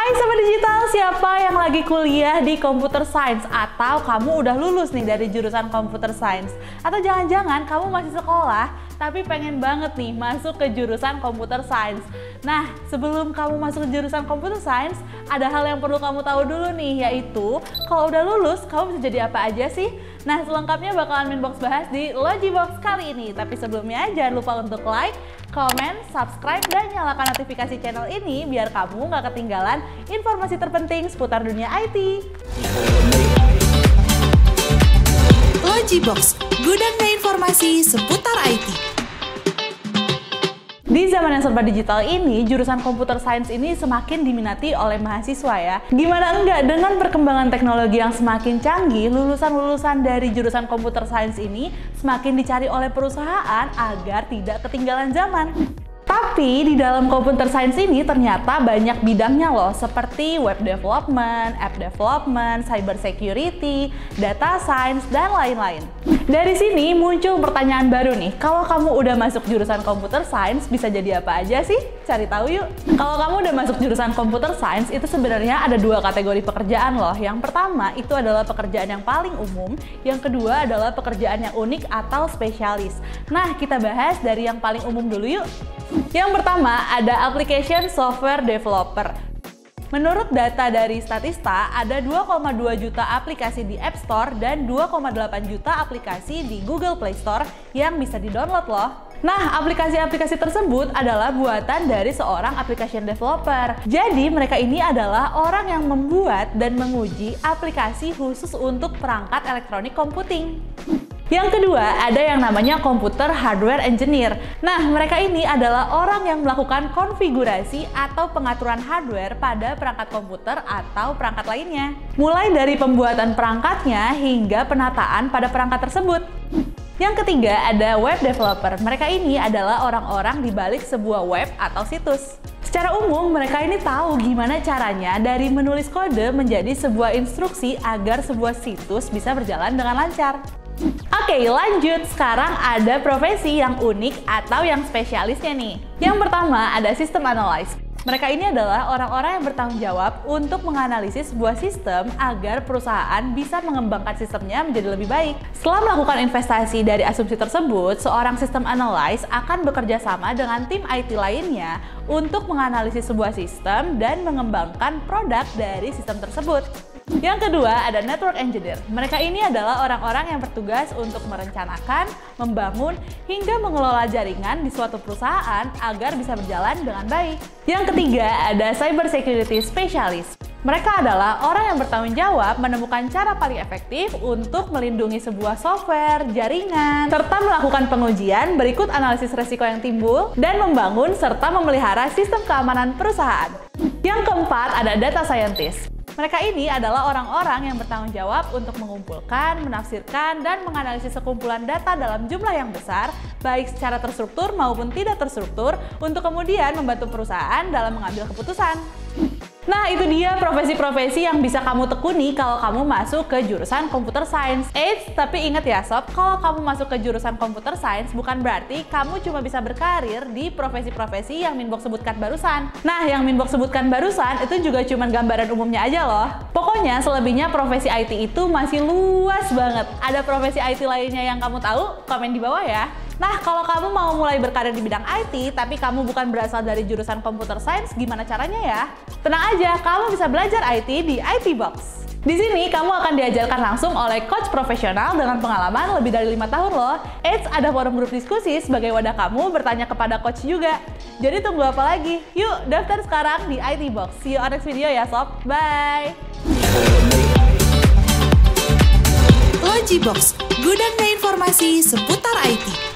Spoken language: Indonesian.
Hai Sobat Digital, siapa yang lagi kuliah di Computer Science atau kamu udah lulus nih dari jurusan Computer Science? Atau jangan-jangan kamu masih sekolah tapi pengen banget nih masuk ke jurusan Computer Science. Nah, sebelum kamu masuk ke jurusan Computer Science, ada hal yang perlu kamu tahu dulu nih, yaitu kalau udah lulus, kamu bisa jadi apa aja sih? Nah, selengkapnya bakalan Minbox bahas di Logibox kali ini. Tapi sebelumnya, jangan lupa untuk like, komen, subscribe, dan nyalakan notifikasi channel ini biar kamu nggak ketinggalan informasi terpenting seputar dunia IT. Logibox, gudangnya informasi seputar IT. Di zaman yang serba digital ini, jurusan Computer Science ini semakin diminati oleh mahasiswa ya. Gimana enggak, dengan perkembangan teknologi yang semakin canggih, lulusan-lulusan dari jurusan Computer Science ini semakin dicari oleh perusahaan agar tidak ketinggalan zaman. Tapi di dalam Computer Science ini ternyata banyak bidangnya loh, seperti web development, app development, cyber security, data science, dan lain-lain. Dari sini muncul pertanyaan baru nih, kalau kamu udah masuk jurusan Computer Science bisa jadi apa aja sih? Cari tahu yuk. Kalau kamu udah masuk jurusan Computer Science itu sebenarnya ada dua kategori pekerjaan loh. Yang pertama itu adalah pekerjaan yang paling umum, yang kedua adalah pekerjaan yang unik atau spesialis. Nah, kita bahas dari yang paling umum dulu yuk. Yang pertama ada application software developer. Menurut data dari Statista, ada 2,2 juta aplikasi di App Store dan 2,8 juta aplikasi di Google Play Store yang bisa di-download loh. Nah, aplikasi-aplikasi tersebut adalah buatan dari seorang application developer. Jadi, mereka ini adalah orang yang membuat dan menguji aplikasi khusus untuk perangkat elektronik komputing. Yang kedua, ada yang namanya computer hardware engineer. Nah, mereka ini adalah orang yang melakukan konfigurasi atau pengaturan hardware pada perangkat komputer atau perangkat lainnya. Mulai dari pembuatan perangkatnya hingga penataan pada perangkat tersebut. Yang ketiga, ada web developer. Mereka ini adalah orang-orang di balik sebuah web atau situs. Secara umum, mereka ini tahu gimana caranya dari menulis kode menjadi sebuah instruksi agar sebuah situs bisa berjalan dengan lancar. Oke, lanjut. Sekarang ada profesi yang unik atau yang spesialisnya nih. Yang pertama ada system analyst. Mereka ini adalah orang-orang yang bertanggung jawab untuk menganalisis sebuah sistem agar perusahaan bisa mengembangkan sistemnya menjadi lebih baik. Setelah melakukan investasi dari asumsi tersebut, seorang system analyst akan bekerja sama dengan tim IT lainnya untuk menganalisis sebuah sistem dan mengembangkan produk dari sistem tersebut. Yang kedua, ada network engineer. Mereka ini adalah orang-orang yang bertugas untuk merencanakan, membangun, hingga mengelola jaringan di suatu perusahaan agar bisa berjalan dengan baik. Yang ketiga, ada cyber security specialist. Mereka adalah orang yang bertanggung jawab menemukan cara paling efektif untuk melindungi sebuah software, jaringan, serta melakukan pengujian berikut analisis resiko yang timbul, dan membangun serta memelihara sistem keamanan perusahaan. Yang keempat, ada data scientist. Mereka ini adalah orang-orang yang bertanggung jawab untuk mengumpulkan, menafsirkan, dan menganalisis sekumpulan data dalam jumlah yang besar, baik secara terstruktur maupun tidak terstruktur, untuk kemudian membantu perusahaan dalam mengambil keputusan. Nah, itu dia profesi-profesi yang bisa kamu tekuni kalau kamu masuk ke jurusan Computer Science. Tapi ingat ya sob, kalau kamu masuk ke jurusan Computer Science bukan berarti kamu cuma bisa berkarir di profesi-profesi yang Minbox sebutkan barusan. Nah, yang Minbox sebutkan barusan itu juga cuma gambaran umumnya aja loh. Pokoknya selebihnya profesi IT itu masih luas banget. Ada profesi IT lainnya yang kamu tahu? Komen di bawah ya. Nah, kalau kamu mau mulai berkarir di bidang IT, tapi kamu bukan berasal dari jurusan Computer Science, gimana caranya ya? Tenang aja, kamu bisa belajar IT di IT Box. Di sini, kamu akan diajarkan langsung oleh coach profesional dengan pengalaman lebih dari 5 tahun loh. Ada forum grup diskusi sebagai wadah kamu bertanya kepada coach juga. Jadi tunggu apa lagi? Yuk, daftar sekarang di IT Box. See you on next video ya sob. Bye! Logibox, gudangnya informasi seputar IT.